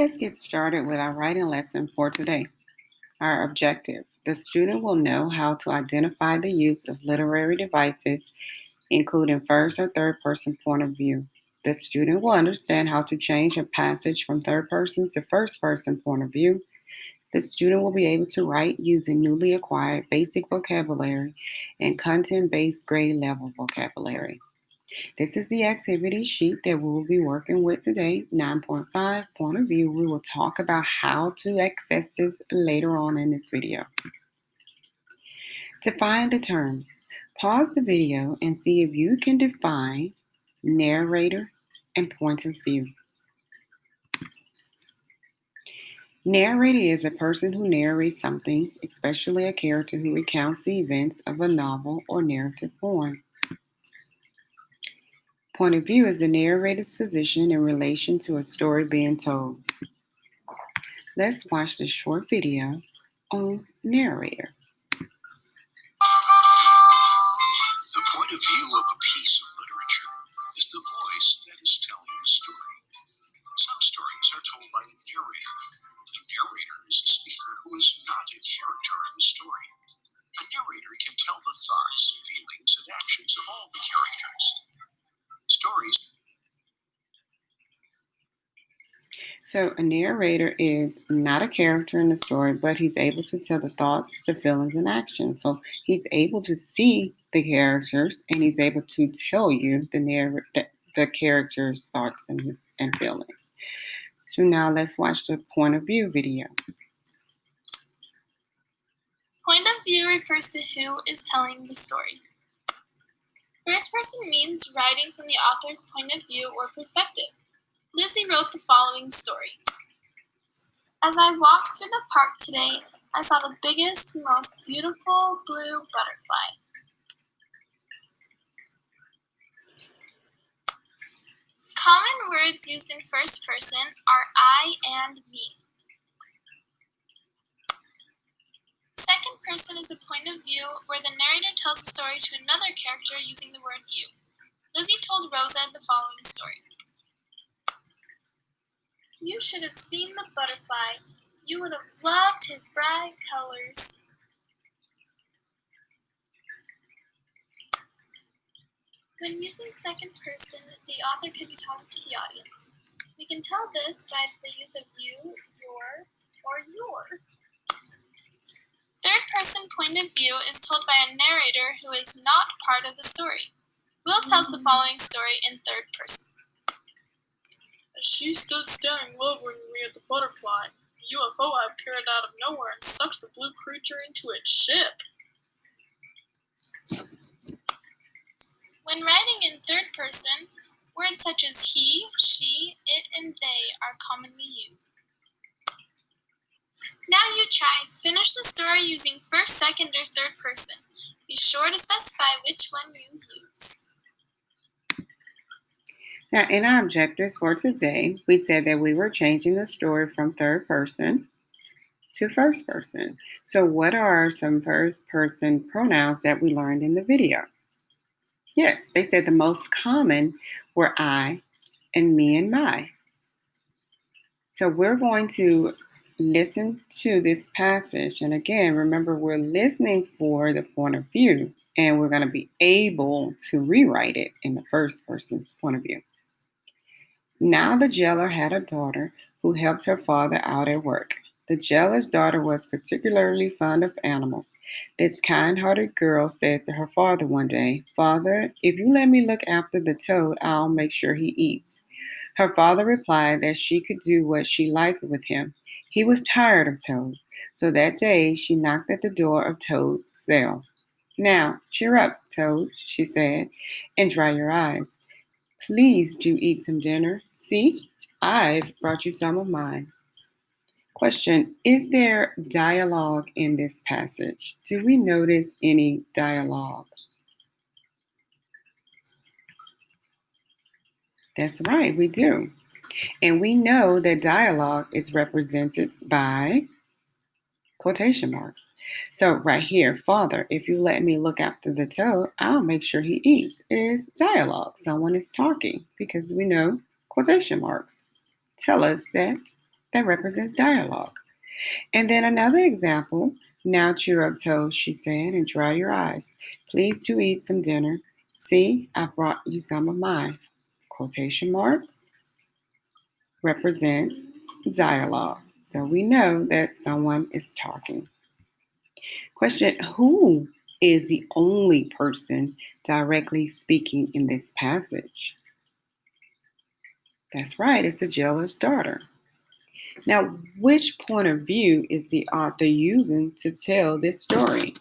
Let's get started with our writing lesson for today. Our objective: the student will know how to identify the use of literary devices, including first or third person point of view. The student will understand how to change a passage from third person to first person point of view. The student will be able to write using newly acquired basic vocabulary and content based grade level vocabulary. This is the activity sheet that we will be working with today, 9.5 point of view. We will talk about how to access this later on in this video. To find the terms, pause the video and see if you can define narrator and point of view. Narrator is a person who narrates something, especially a character who recounts the events of a novel or narrative form. Point of view is the narrator's position in relation to a story being told. Let's watch this short video on narrator. The point of view of a piece of literature is the voice that is telling the story. Some stories are told by a narrator. The narrator is a speaker who is not a character in the story. A narrator can tell the thoughts, feelings, and actions of all the characters. So a narrator is not a character in the story, but he's able to tell the thoughts, the feelings, and actions. So he's able to see the characters, and he's able to tell you the character's thoughts and feelings. So now let's watch the point of view video. Point of view refers to who is telling the story. First person means writing from the author's point of view or perspective. Lizzie wrote the following story. As I walked through the park today, I saw the biggest, most beautiful blue butterfly. Common words used in first person are I and me. Second person is a point of view where the narrator tells the story to another character using the word you. Lizzie told Rosa the following story. You should have seen the butterfly. You would have loved his bright colors. When using second person, the author could be talking to the audience. We can tell this by the use of you, your, or your. Third person point of view is told by a narrator who is not part of the story. Will tells the following story in third person. As she stood staring lovingly at the butterfly, a UFO appeared out of nowhere and sucked the blue creature into its ship. When writing in third person, words such as he, she, it, and they are commonly used. Now you try. Finish the story using first, second, or third person. Be sure to specify which one you use. Now, in our objectives for today, we said that we were changing the story from third person to first person. So what are some first person pronouns that we learned in the video? Yes, they said the most common were I and me and my. So we're going to listen to this passage. And again, remember, we're listening for the point of view, and we're going to be able to rewrite it in the first person's point of view. Now the jailer had a daughter who helped her father out at work. The jailer's daughter was particularly fond of animals. This kind-hearted girl said to her father one day, "Father, if you let me look after the toad, I'll make sure he eats." Her father replied that she could do what she liked with him. He was tired of Toad, so that day she knocked at the door of Toad's cell. "Now, cheer up, Toad," she said, "and dry your eyes. Please do eat some dinner. See, I've brought you some of mine." Question: is there dialogue in this passage? Do we notice any dialogue? That's right, we do. And we know that dialogue is represented by quotation marks. So right here, "Father, if you let me look after the toad, I'll make sure he eats," is dialogue. Someone is talking because we know quotation marks tell us that That represents dialogue. And then another example. Now cheer up, Toes, she said, and dry your eyes. Please to eat some dinner. See, I brought you some of mine. Quotation marks represents dialogue. So we know that someone is talking. Question: who is the only person directly speaking in this passage? That's right, it's the jailer's daughter. Now, which point of view is the author using to tell this story?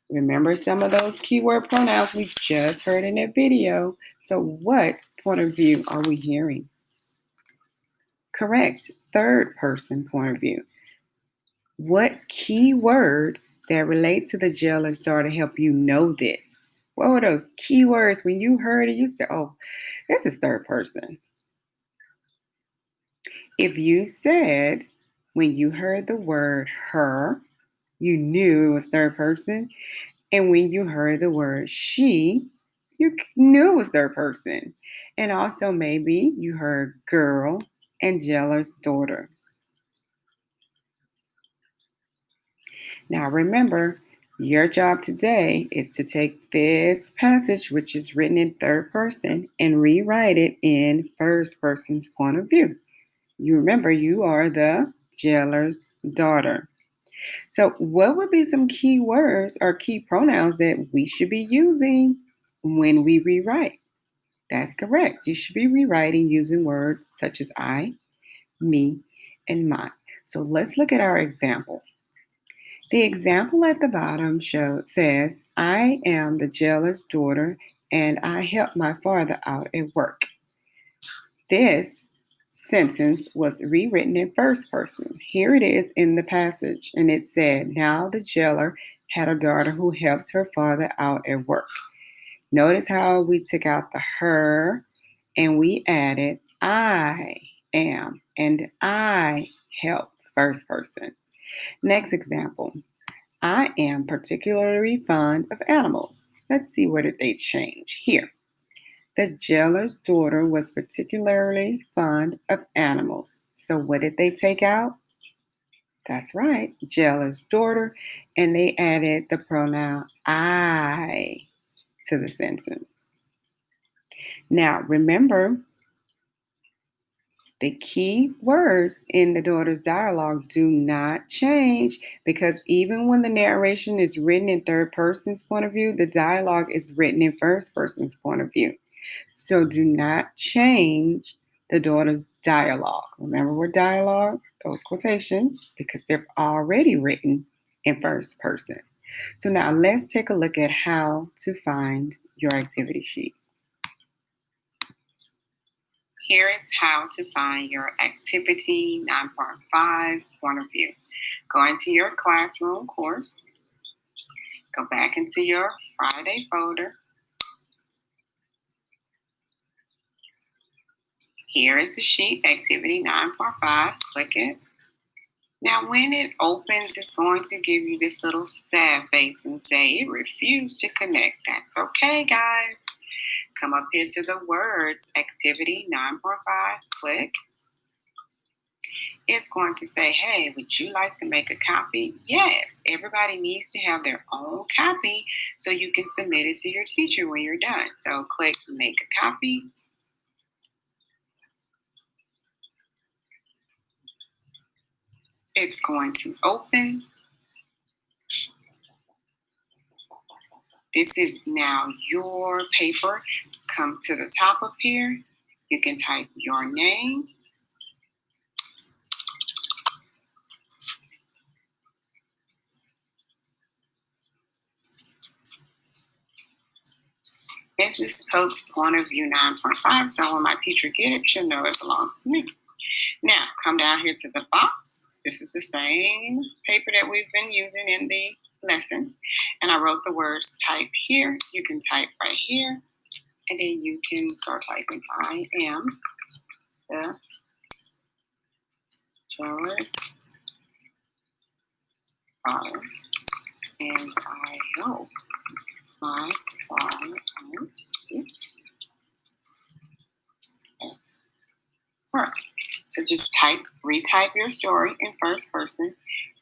Remember some of those keyword pronouns we just heard in that video. So, what point of view are we hearing? Correct, third person point of view. What key words that relate to the jailer's daughter help you know this? What were those key words when you heard it? You said, oh, this is third person. If you said, when you heard the word her, you knew it was third person. And when you heard the word she, you knew it was third person. And also, maybe you heard girl and jailer's daughter. Now, remember, your job today is to take this passage, which is written in third person, and rewrite it in first person's point of view. You remember, you are the jailer's daughter. So, what would be some key words or key pronouns that we should be using when we rewrite? That's correct. You should be rewriting using words such as I, me, and my. So, let's look at our example. The example at the bottom says, I am the jailer's daughter and I help my father out at work. This sentence was rewritten in first person. Here it is in the passage, and it said, now the jailer had a daughter who helped her father out at work. Notice how we took out the her and we added I am and I help, first person. Next example. I am particularly fond of animals. Let's see what did they change here. The jailer's daughter was particularly fond of animals. So what did they take out? That's right, jailer's daughter, and they added the pronoun I to the sentence. Now remember, the key words in the daughter's dialogue do not change because even when the narration is written in third person's point of view, the dialogue is written in first person's point of view. So do not change the daughter's dialogue. Remember what dialogue? Those quotations, because they're already written in first person. So now let's take a look at how to find your activity sheet. Here is how to find your activity 9.5 point of view. Go into your classroom course. Go back into your Friday folder. Here is the sheet, activity 9.5. Click it. Now, when it opens, it's going to give you this little sad face and say it refused to connect. That's okay, guys. Come up here to the words, activity 9.5, click. It's going to say, hey, would you like to make a copy? Yes, everybody needs to have their own copy so you can submit it to your teacher when you're done. So click make a copy. It's going to open. This is now your paper. Come to the top up here. You can type your name. Mrs. Pope's point of view 9.5. So when my teacher get it, she'll know it belongs to me. Now, come down here to the box. This is the same paper that we've been using in the lesson. And I wrote the words type here. You can type right here. And then you can start typing. I am the jailer's daughter. And I help my father out at work. So just retype your story in first person,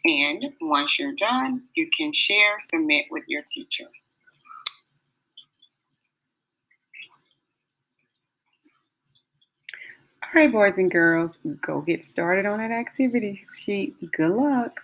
and once you're done, you can share, submit with your teacher. All right, boys and girls, go get started on that activity sheet. Good luck.